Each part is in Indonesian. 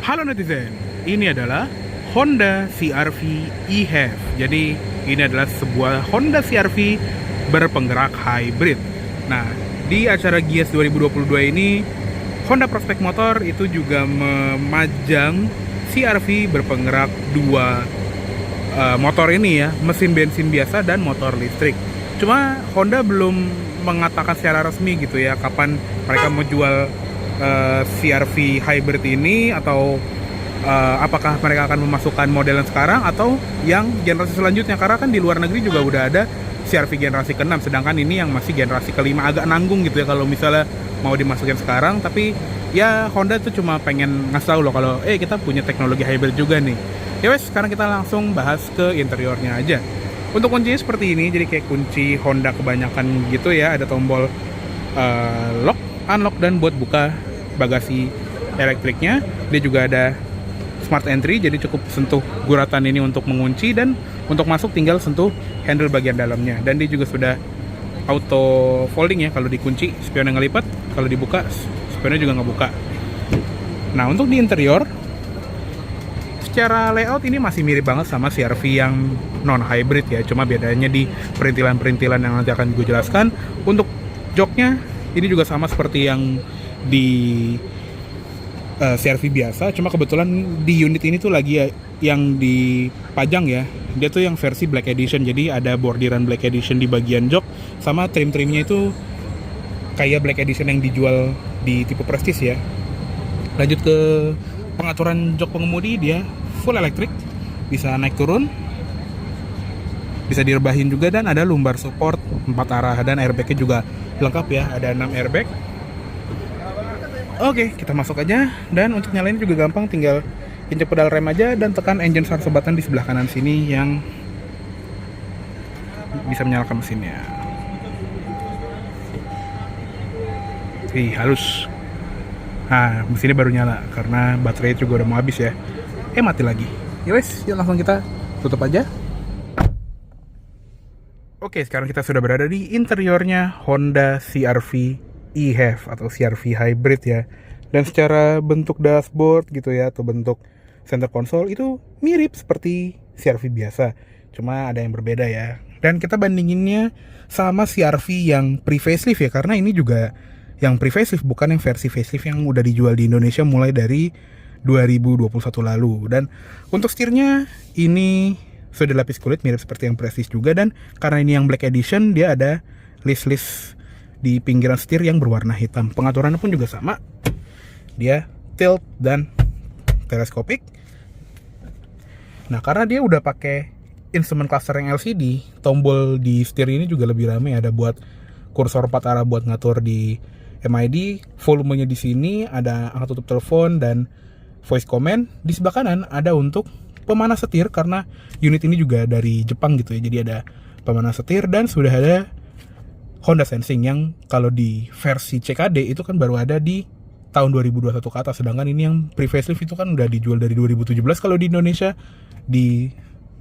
Halo netizen, ini adalah Honda CR-V e-HEV. Jadi ini adalah sebuah Honda CR-V berpenggerak hybrid. Nah, di acara GIAS 2022 ini Honda Prospect Motor itu juga memajang CR-V berpenggerak dua motor ini ya, mesin bensin biasa dan motor listrik. Cuma Honda belum mengatakan secara resmi gitu ya kapan mereka mau jual CR-V hybrid ini, atau apakah mereka akan memasukkan model yang sekarang atau yang generasi selanjutnya, karena kan di luar negeri juga udah ada CR-V generasi ke-6, sedangkan ini yang masih generasi ke-5. Agak nanggung gitu ya kalau misalnya mau dimasukin sekarang, tapi ya Honda tuh cuma pengen ngasih tahu loh kalau kita punya teknologi hybrid juga nih. Ya wes, sekarang kita langsung bahas ke interiornya aja. Untuk kuncinya seperti ini, jadi kayak kunci Honda kebanyakan gitu ya, ada tombol lock, unlock, dan buat buka bagasi elektriknya. Dia juga ada smart entry, jadi cukup sentuh guratan ini untuk mengunci, dan untuk masuk tinggal sentuh handle bagian dalamnya. Dan dia juga sudah auto folding ya, kalau dikunci spionnya ngelipat, kalau dibuka spionnya juga ngebuka. Nah, untuk di interior secara layout ini masih mirip banget sama CR-V yang non hybrid ya, cuma bedanya di perintilan-perintilan yang nanti akan gue jelaskan. Untuk joknya ini juga sama seperti yang di CR-V biasa, cuma kebetulan di unit ini tuh lagi yang dipajang ya, dia tuh yang versi Black Edition, jadi ada bordiran Black Edition di bagian jok, sama trim-trimnya itu kayak Black Edition yang dijual di tipe Prestige ya. Lanjut ke pengaturan jok pengemudi, dia full elektrik, bisa naik turun, bisa direbahin juga, dan ada lumbar support 4 arah, dan airbagnya juga lengkap ya, ada 6 airbag. Oke, kita masuk aja, dan untuk nyalain juga gampang, tinggal injek pedal rem aja dan tekan engine start button di sebelah kanan sini yang bisa menyalakan mesinnya. Halus. Nah, mesinnya baru nyala karena baterai juga udah mau habis ya. Mati lagi. Ya wes, yuk langsung kita tutup aja. Oke, sekarang kita sudah berada di interiornya Honda CR-V e-HEV atau CR-V hybrid ya. Dan secara bentuk dashboard gitu ya, atau bentuk center console itu mirip seperti CR-V biasa, cuma ada yang berbeda ya. Dan kita bandinginnya sama CR-V yang pre-facelift ya, karena ini juga yang pre-facelift, bukan yang versi facelift yang udah dijual di Indonesia mulai dari 2021 lalu. Dan untuk setirnya ini sudah dilapis kulit mirip seperti yang Prestige juga, dan karena ini yang Black Edition, dia ada list-list di pinggiran setir yang berwarna hitam. Pengaturannya pun juga sama, dia tilt dan teleskopik. Nah, karena dia udah pakai instrument cluster yang LCD, tombol di setir ini juga lebih rame. Ada buat kursor 4 arah buat ngatur di MID, volumenya di sini, ada angkat tutup telepon dan voice command. Di sebelah kanan ada untuk pemanas setir, karena unit ini juga dari Jepang gitu ya, jadi ada pemanas setir. Dan sudah ada Honda Sensing yang kalau di versi CKD itu kan baru ada di tahun 2021 ke atas, sedangkan ini yang pre-facelift itu kan udah dijual dari 2017 kalau di Indonesia. Di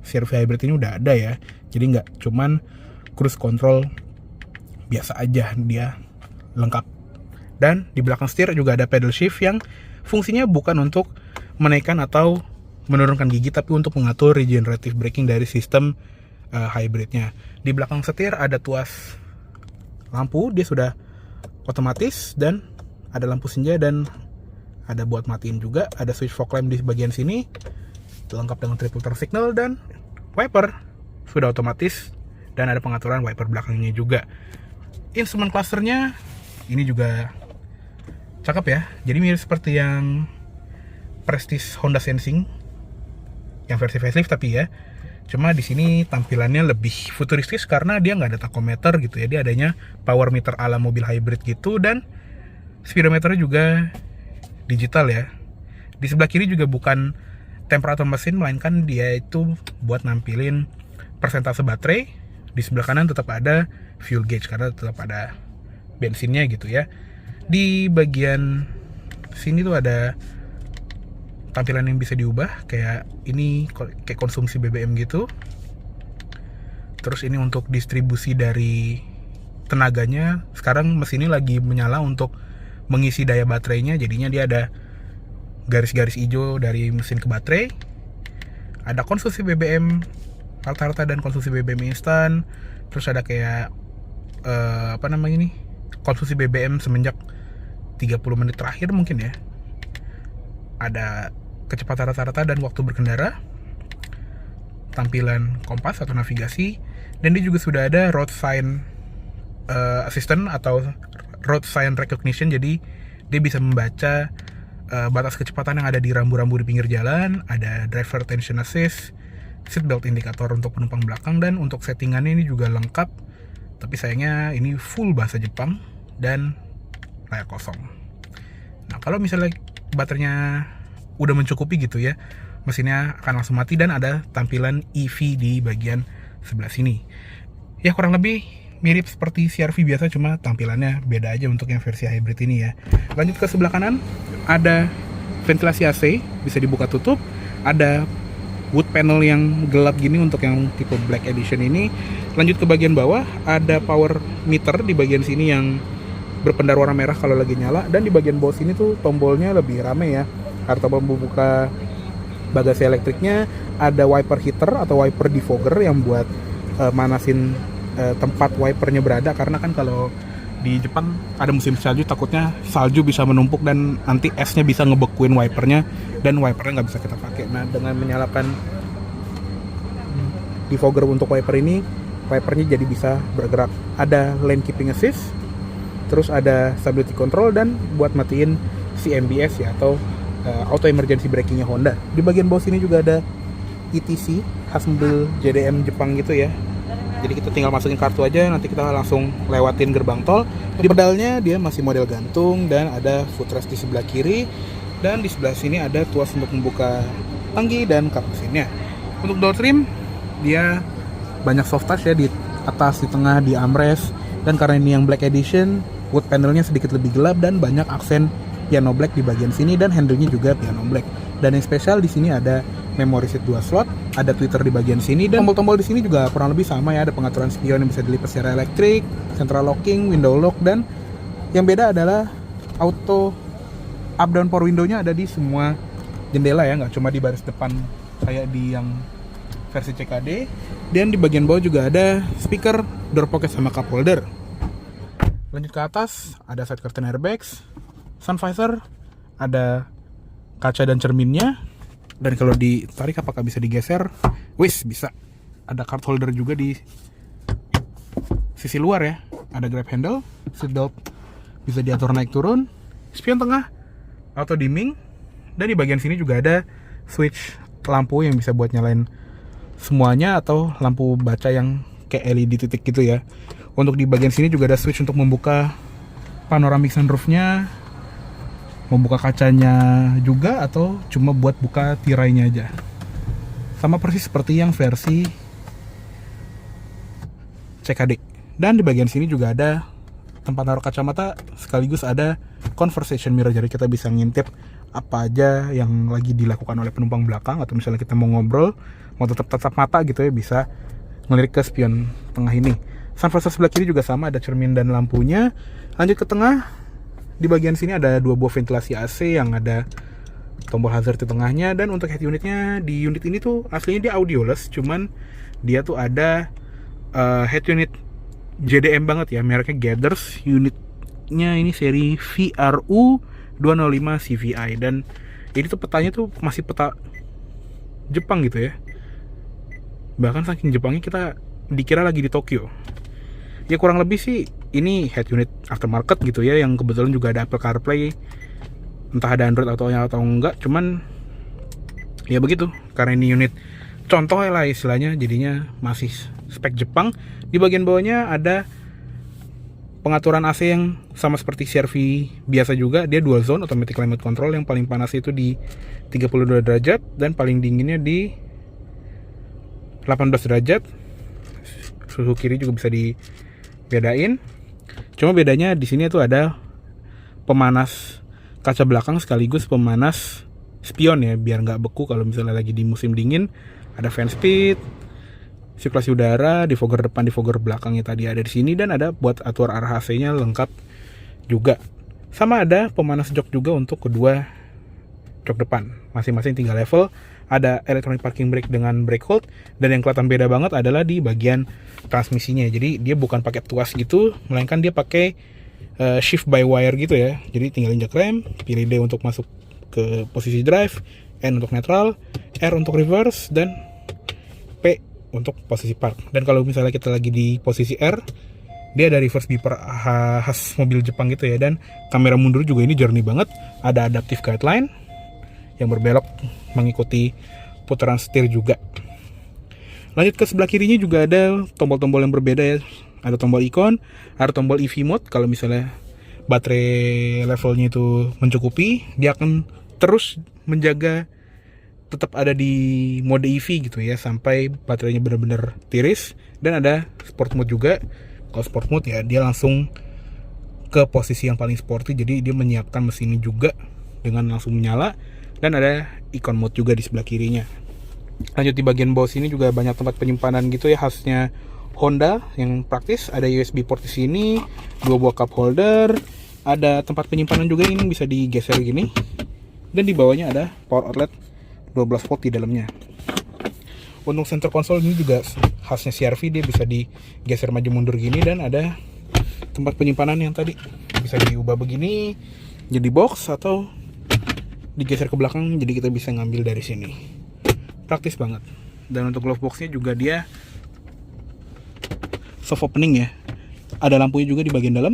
CR-V hybrid ini udah ada ya, jadi nggak cuman cruise control biasa aja, dia lengkap. Dan di belakang setir juga ada pedal shift yang fungsinya bukan untuk menaikkan atau menurunkan gigi, tapi untuk mengatur regenerative braking dari sistem hybridnya. Di belakang setir ada tuas lampu, dia sudah otomatis, dan ada lampu senja, dan ada buat matiin juga. Ada switch fog lamp di bagian sini, lengkap dengan triple turn signal, dan wiper sudah otomatis, dan ada pengaturan wiper belakangnya juga. Instrument clusternya ini juga cakep ya, jadi mirip seperti yang Prestige Honda Sensing yang versi facelift, tapi ya cuma di sini tampilannya lebih futuristis karena dia nggak ada tachometer gitu ya, dia adanya power meter ala mobil hybrid gitu, dan speedometernya juga digital ya. Di sebelah kiri juga bukan temperatur mesin, melainkan dia itu buat nampilin persentase baterai. Di sebelah kanan tetap ada fuel gauge karena tetap ada bensinnya gitu ya. Di bagian sini tuh ada tampilan yang bisa diubah, kayak ini kayak konsumsi BBM gitu. Terus ini untuk distribusi dari tenaganya. Sekarang mesin ini lagi menyala untuk mengisi daya baterainya, jadinya dia ada garis-garis hijau dari mesin ke baterai. Ada konsumsi BBM rata-rata dan konsumsi BBM instan. Terus ada kayak konsumsi BBM semenjak 30 menit terakhir mungkin ya. Ada kecepatan rata-rata dan waktu berkendara, tampilan kompas atau navigasi, dan dia juga sudah ada road sign assistant atau road sign recognition. Jadi dia bisa membaca batas kecepatan yang ada di rambu-rambu di pinggir jalan. Ada driver attention assist, seatbelt indikator untuk penumpang belakang, dan untuk settingannya ini juga lengkap. Tapi sayangnya ini full bahasa Jepang dan layar kosong. Nah, kalau misalnya baterainya udah mencukupi gitu ya, mesinnya akan langsung mati dan ada tampilan EV di bagian sebelah sini. Ya kurang lebih mirip seperti CR-V biasa, cuma tampilannya beda aja untuk yang versi hybrid ini ya. Lanjut ke sebelah kanan, ada ventilasi AC, bisa dibuka tutup. Ada wood panel yang gelap gini untuk yang tipe Black Edition ini. Lanjut ke bagian bawah, ada power meter di bagian sini yang berpendar warna merah kalau lagi nyala. Dan di bagian bawah sini tuh tombolnya lebih rame ya. Ada tombol membuka bagasi elektriknya, ada wiper heater atau wiper defogger yang buat manasin tempat wipernya berada, karena kan kalau di Jepang ada musim salju, takutnya salju bisa menumpuk dan nanti esnya bisa ngebekuin wipernya dan wipernya nggak bisa kita pakai. Nah, dengan menyalakan defogger untuk wiper ini, wipernya jadi bisa bergerak. Ada lane keeping assist, terus ada stability control, dan buat matiin CMBS ya atau auto emergency brakingnya Honda. Di bagian bawah sini juga ada ETC khas mobil JDM Jepang gitu ya. Jadi kita tinggal masukin kartu aja, nanti kita langsung lewatin gerbang tol. Di pedalnya dia masih model gantung dan ada footrest di sebelah kiri. Dan di sebelah sini ada tuas untuk membuka tangki dan kap mesinnya. Untuk door trim, dia banyak soft touch ya di atas, di tengah, di armrest. Dan karena ini yang Black Edition, wood panelnya sedikit lebih gelap dan banyak aksen piano black di bagian sini, dan handle-nya juga piano black. Dan yang spesial di sini ada memory seat 2 slot, ada tweeter di bagian sini, dan tombol-tombol di sini juga kurang lebih sama ya. Ada pengaturan spion yang bisa dilipat secara elektrik, central locking, window lock, dan yang beda adalah auto up down power window-nya ada di semua jendela ya, nggak cuma di baris depan kayak di yang versi CKD. Dan di bagian bawah juga ada speaker, door pocket sama cup holder. Lanjut ke atas, ada side curtain airbags, sun visor, ada kaca dan cerminnya. Dan kalau ditarik apakah bisa digeser? Wis, bisa. Ada card holder juga di sisi luar ya. Ada grab handle, seatbelt bisa diatur naik turun, spion tengah, auto dimming, dan di bagian sini juga ada switch lampu yang bisa buat nyalain semuanya atau lampu baca yang kayak LED titik gitu ya. Untuk di bagian sini juga ada switch untuk membuka panoramic sunroofnya, membuka kacanya juga, atau cuma buat buka tirainya aja. Sama persis seperti yang versi CKD. Dan di bagian sini juga ada tempat naruh kacamata, sekaligus ada conversation mirror, jadi kita bisa ngintip apa aja yang lagi dilakukan oleh penumpang belakang, atau misalnya kita mau ngobrol, mau tetap tatap mata gitu ya, bisa ngelirik ke spion tengah ini. Sun visor sebelah kiri juga sama, ada cermin dan lampunya. Lanjut ke tengah, di bagian sini ada 2 buah ventilasi AC yang ada tombol hazard di tengahnya. Dan untuk head unitnya, di unit ini tuh aslinya dia audioless, cuman dia tuh ada head unit JDM banget ya, mereknya Gathers. Unitnya ini seri VRU 205 CVI, dan ini tuh petanya tuh masih peta Jepang gitu ya. Bahkan saking Jepangnya kita dikira lagi di Tokyo. Ya kurang lebih sih ini head unit aftermarket gitu ya, yang kebetulan juga ada Apple CarPlay, entah ada Android atau enggak, cuman ya begitu, karena ini unit contoh lah istilahnya, jadinya masih spek Jepang. Di bagian bawahnya ada pengaturan AC yang sama seperti CR-V biasa juga, dia dual zone automatic climate control, yang paling panas itu di 32 derajat dan paling dinginnya di 18 derajat. Suhu kiri juga bisa dibedain. Cuma bedanya di sini tuh ada pemanas kaca belakang sekaligus pemanas spion ya, biar nggak beku kalau misalnya lagi di musim dingin. Ada fan speed, sirkulasi udara, defogger depan, defogger belakangnya tadi ada di sini, dan ada buat atur arah AC-nya lengkap juga. Sama ada pemanas jok juga untuk kedua jok depan, masing-masing 3 level. Ada electronic parking brake dengan brake hold, dan yang kelihatan beda banget adalah di bagian transmisinya. Jadi dia bukan pakai tuas gitu, melainkan dia pakai shift by wire gitu ya. Jadi tinggal injak rem, pilih D untuk masuk ke posisi drive, N untuk neutral, R untuk reverse, dan P untuk posisi park. Dan kalau misalnya kita lagi di posisi R, dia ada reverse beeper khas mobil Jepang gitu ya. Dan kamera mundur juga ini jernih banget. Ada adaptive guideline yang berbelok mengikuti putaran setir juga. Lanjut ke sebelah kirinya juga ada tombol-tombol yang berbeda ya. Ada tombol ikon, ada tombol EV mode. Kalau misalnya baterai levelnya itu mencukupi, dia akan terus menjaga tetap ada di mode EV gitu ya, sampai baterainya benar-benar tiris. Dan ada sport mode juga. Kalau sport mode ya dia langsung ke posisi yang paling sporty, jadi dia menyiapkan mesinnya juga dengan langsung menyala. Dan ada ikon mode juga di sebelah kirinya. Lanjut di bagian bawah sini juga banyak tempat penyimpanan gitu ya, khasnya Honda yang praktis. Ada USB port di sini, 2 buah cup holder, ada tempat penyimpanan juga ini bisa digeser gini. Dan di bawahnya ada power outlet 12 volt di dalamnya. Untuk center console ini juga khasnya CR-V, dia bisa digeser maju mundur gini, dan ada tempat penyimpanan yang tadi bisa diubah begini jadi box atau digeser ke belakang, jadi kita bisa ngambil dari sini. Praktis banget. Dan untuk glove boxnya juga dia soft opening ya. Ada lampunya juga di bagian dalam.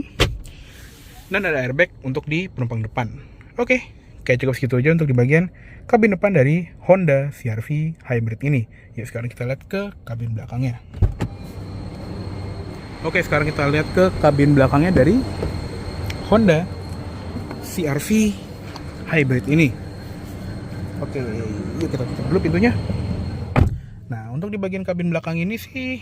Dan ada airbag untuk di penumpang depan. Oke, kayak cukup segitu aja untuk di bagian kabin depan dari Honda CR-V Hybrid ini. Yuk sekarang kita lihat ke kabin belakangnya. Oke, sekarang kita lihat ke kabin belakangnya dari Honda CR-V Hybrid ini. Oke, yuk kita tutup dulu pintunya. Nah, untuk di bagian kabin belakang ini sih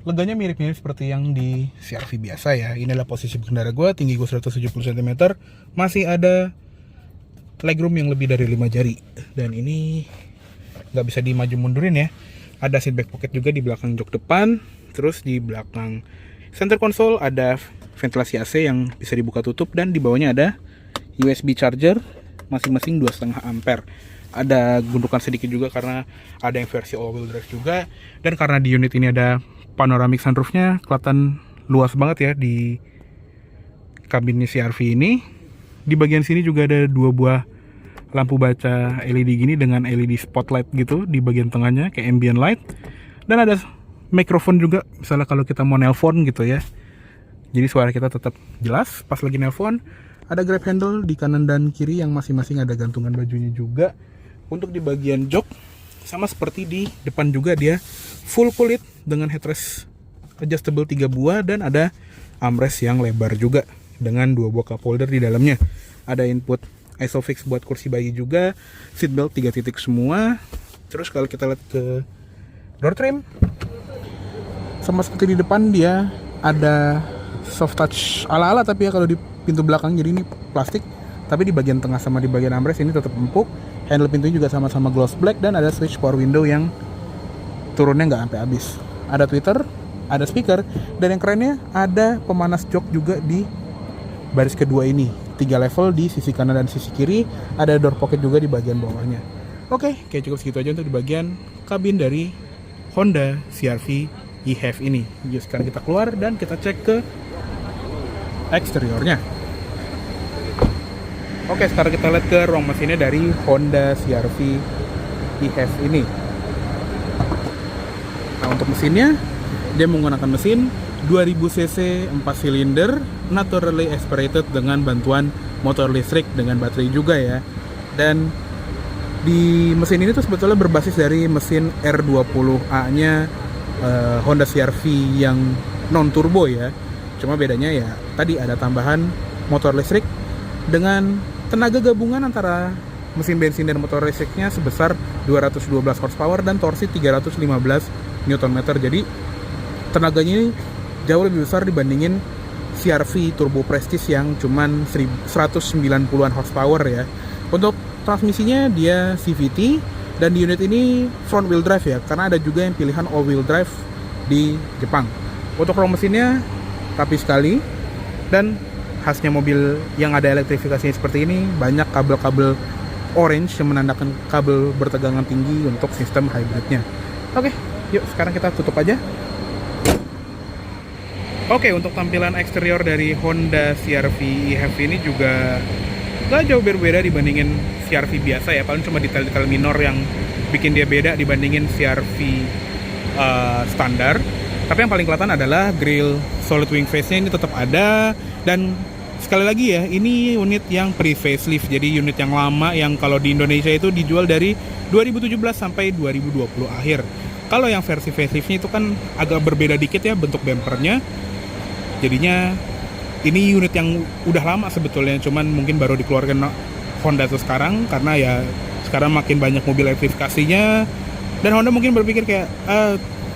leganya mirip-mirip seperti yang di CR-V biasa ya. Ini adalah posisi pengendara gue, tinggi gue 170 cm, masih ada legroom yang lebih dari 5 jari. Dan ini nggak bisa dimaju mundurin ya. Ada seat back pocket juga di belakang jok depan. Terus di belakang center console ada ventilasi AC yang bisa dibuka tutup, dan di bawahnya ada USB charger masing-masing 2,5 ampere. Ada gundukan sedikit juga karena ada yang versi all wheel drive juga. Dan karena di unit ini ada panoramic sunroofnya, kelihatan luas banget ya di kabinnya CR-V ini. Di bagian sini juga ada 2 buah lampu baca LED gini dengan LED spotlight gitu di bagian tengahnya kayak ambient light. Dan ada mikrofon juga misalnya kalau kita mau nelpon gitu ya. Jadi suara kita tetap jelas pas lagi nelpon. Ada grab handle di kanan dan kiri yang masing-masing ada gantungan bajunya juga. Untuk di bagian jok sama seperti di depan juga, dia full kulit dengan headrest adjustable 3 buah, dan ada armrest yang lebar juga dengan 2 buah cup holder di dalamnya. Ada input Isofix buat kursi bayi juga, seatbelt 3 titik semua. Terus kalau kita lihat ke door trim, sama seperti di depan dia ada soft touch ala-ala, tapi ya kalau di pintu belakang jadi ini plastik, tapi di bagian tengah sama di bagian armrest ini tetap empuk. Handle pintunya juga sama-sama gloss black, dan ada switch power window yang turunnya nggak sampai habis. Ada tweeter, ada speaker, dan yang kerennya ada pemanas jok juga di baris kedua ini. 3 level di sisi kanan dan sisi kiri. Ada door pocket juga di bagian bawahnya. Oke, kayak cukup segitu aja untuk di bagian kabin dari Honda CR-V e-HEV ini. Jadi sekarang kita keluar dan kita cek ke eksteriornya. Oke, sekarang kita lihat ke ruang mesinnya dari Honda CR-V e-HEV ini. Nah, untuk mesinnya dia menggunakan mesin 2000 cc 4 silinder naturally aspirated dengan bantuan motor listrik dengan baterai juga ya. Dan di mesin ini tuh sebetulnya berbasis dari mesin R20A nya Honda CR-V yang non turbo ya. Cuma bedanya ya tadi ada tambahan motor listrik dengan tenaga gabungan antara mesin bensin dan motor listriknya sebesar 212 horsepower dan torsi 315 Nm. Jadi tenaganya ini jauh lebih besar dibandingin CR-V Turbo Prestige yang cuman 190-an horsepower ya. Untuk transmisinya dia CVT, dan di unit ini front wheel drive ya, karena ada juga yang pilihan all wheel drive di Jepang. Untuk ruang mesinnya rapi sekali, dan khasnya mobil yang ada elektrifikasinya seperti ini, banyak kabel-kabel orange yang menandakan kabel bertegangan tinggi untuk sistem hybridnya. Oke, yuk sekarang kita tutup aja. Oke, untuk tampilan eksterior dari Honda CR-V e-HEV ini juga gak jauh berbeda dibandingin CR-V biasa ya. Paling cuma detail-detail minor yang bikin dia beda dibandingin CR-V standar. Tapi yang paling kelihatan adalah grill solid wing face-nya ini tetap ada. Dan sekali lagi ya, ini unit yang pre-facelift. Jadi unit yang lama yang kalau di Indonesia itu dijual dari 2017 sampai 2020 akhir. Kalau yang versi faceliftnya itu kan agak berbeda dikit ya bentuk bumpernya. Jadinya ini unit yang udah lama sebetulnya, cuman mungkin baru dikeluarkan Honda tuh sekarang karena ya sekarang makin banyak mobil elektrifikasinya. Dan Honda mungkin berpikir kayak,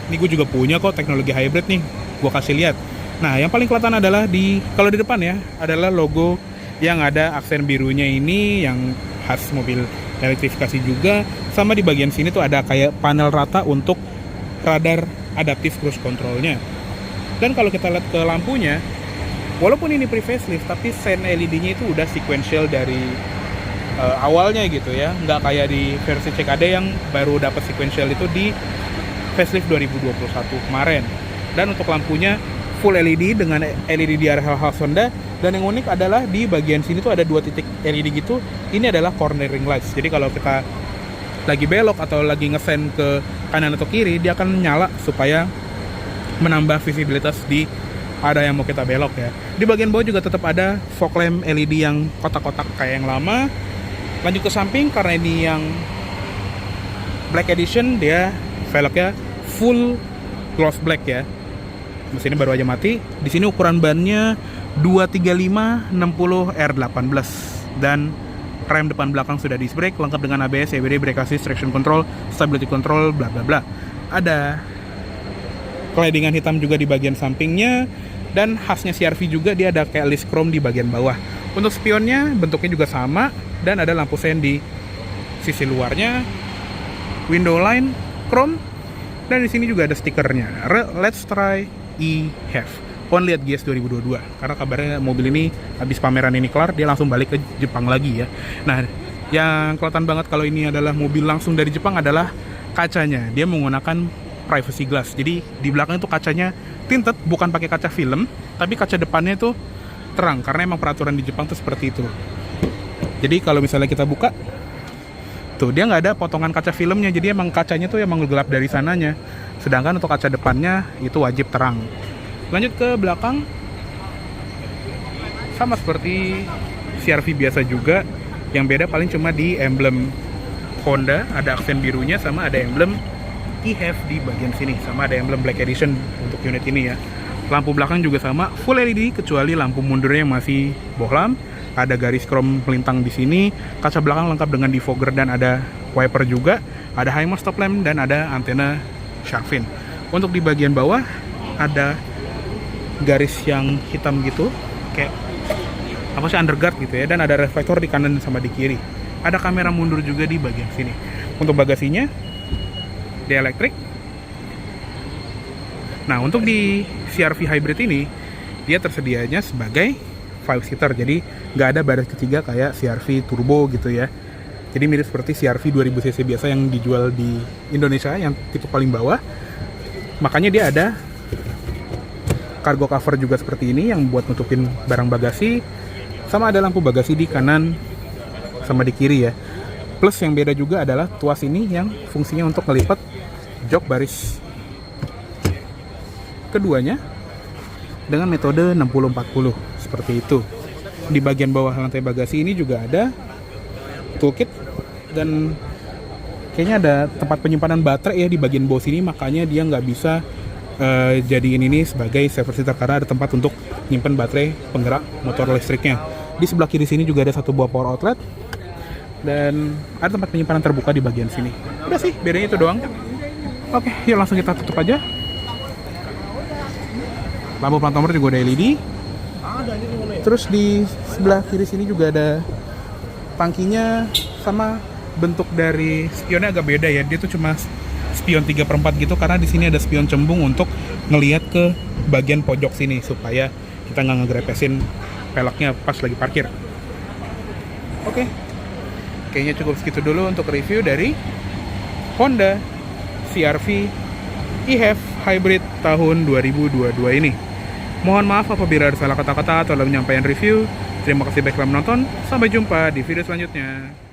ini gue juga punya kok teknologi hybrid nih, gue kasih lihat. Nah, yang paling kelihatan adalah kalau di depan ya, adalah logo yang ada aksen birunya ini yang khas mobil elektrifikasi juga. Sama di bagian sini tuh ada kayak panel rata untuk radar adaptif cruise controlnya. Dan kalau kita lihat ke lampunya, walaupun ini pre-facelift, tapi sen LED-nya itu udah sequential dari awalnya gitu ya. Nggak kayak di versi CKD yang baru dapat sequential itu di facelift 2021 kemarin. Dan untuk lampunya full LED dengan LED di area khas Honda. Dan yang unik adalah di bagian sini tuh ada 2 titik LED gitu. Ini adalah cornering lights. Jadi kalau kita lagi belok atau lagi ngesen ke kanan atau kiri, dia akan nyala supaya menambah visibilitas di ada yang mau kita belok ya. Di bagian bawah juga tetap ada fog lamp LED yang kotak-kotak kayak yang lama. Lanjut ke samping, karena ini yang Black Edition, dia velgnya full gloss black ya. Mesinnya baru aja mati. Di sini ukuran bannya 235/60 R18 dan rem depan belakang sudah disc brake lengkap dengan ABS, EBD, brake assist, traction control, stability control, bla bla bla. Ada claddingan hitam juga di bagian sampingnya, dan khasnya CR-V juga dia ada kayak list chrome di bagian bawah. Untuk spionnya bentuknya juga sama dan ada lampu sen di sisi luarnya, window line chrome, dan di sini juga ada stikernya. Let's try e-HEV Only at GS 2022. Karena kabarnya mobil ini habis pameran ini kelar, dia langsung balik ke Jepang lagi ya. Nah, yang kelihatan banget kalau ini adalah mobil langsung dari Jepang adalah kacanya. Dia menggunakan privacy glass. Jadi di belakang itu kacanya tinted, bukan pakai kaca film, tapi kaca depannya itu terang karena emang peraturan di Jepang tuh seperti itu. Jadi kalau misalnya kita buka, tuh dia nggak ada potongan kaca filmnya. Jadi emang kacanya tuh emang gelap dari sananya. Sedangkan untuk kaca depannya itu wajib terang. Lanjut ke belakang, sama seperti CR-V biasa juga. Yang beda paling cuma di emblem Honda, ada aksen birunya, sama ada emblem e-HEV di bagian sini, sama ada emblem Black Edition untuk unit ini ya. Lampu belakang juga sama, full LED kecuali lampu mundurnya yang masih bohlam. Ada garis chrome melintang di sini. Kaca belakang lengkap dengan defogger dan ada wiper juga. Ada HiMAX stop lamp dan ada antena shark fin. Untuk di bagian bawah ada garis yang hitam gitu, kayak apa sih, underguard gitu ya. Dan ada reflektor di kanan sama di kiri. Ada kamera mundur juga di bagian sini. Untuk bagasinya dia elektrik. Nah, untuk di CR-V hybrid ini dia tersedianya sebagai 5-seater, jadi nggak ada baris ketiga kayak CR-V turbo gitu ya. Jadi mirip seperti CR-V 2000 cc biasa yang dijual di Indonesia yang tipe paling bawah. Makanya dia ada cargo cover juga seperti ini yang buat nutupin barang bagasi, sama ada lampu bagasi di kanan sama di kiri ya. Plus yang beda juga adalah tuas ini yang fungsinya untuk melipat jok baris keduanya dengan metode 60-40 seperti itu. Di bagian bawah lantai bagasi ini juga ada toolkit dan kayaknya ada tempat penyimpanan baterai ya di bagian bawah sini, makanya dia nggak bisa jadiin ini sebagai saver seater karena ada tempat untuk nyimpen baterai penggerak motor listriknya. Di sebelah kiri sini juga ada satu buah power outlet dan ada tempat penyimpanan terbuka di bagian sini. Udah sih, bedanya itu doang. Oke, yuk langsung kita tutup aja. Lampu plat nomor juga ada LED. Terus di sebelah kiri sini juga ada tangkinya, sama bentuk dari spionnya agak beda ya. Dia tuh cuma spion 3/4 gitu karena di sini ada spion cembung untuk ngelihat ke bagian pojok sini supaya kita nggak ngegrepesin peleknya pas lagi parkir. Oke. kayaknya cukup segitu dulu untuk review dari Honda CR-V e-HEV Hybrid tahun 2022 ini. Mohon maaf apabila ada salah kata-kata atau dalam menyampaikan review. Terima kasih baik telah menonton. Sampai jumpa di video selanjutnya.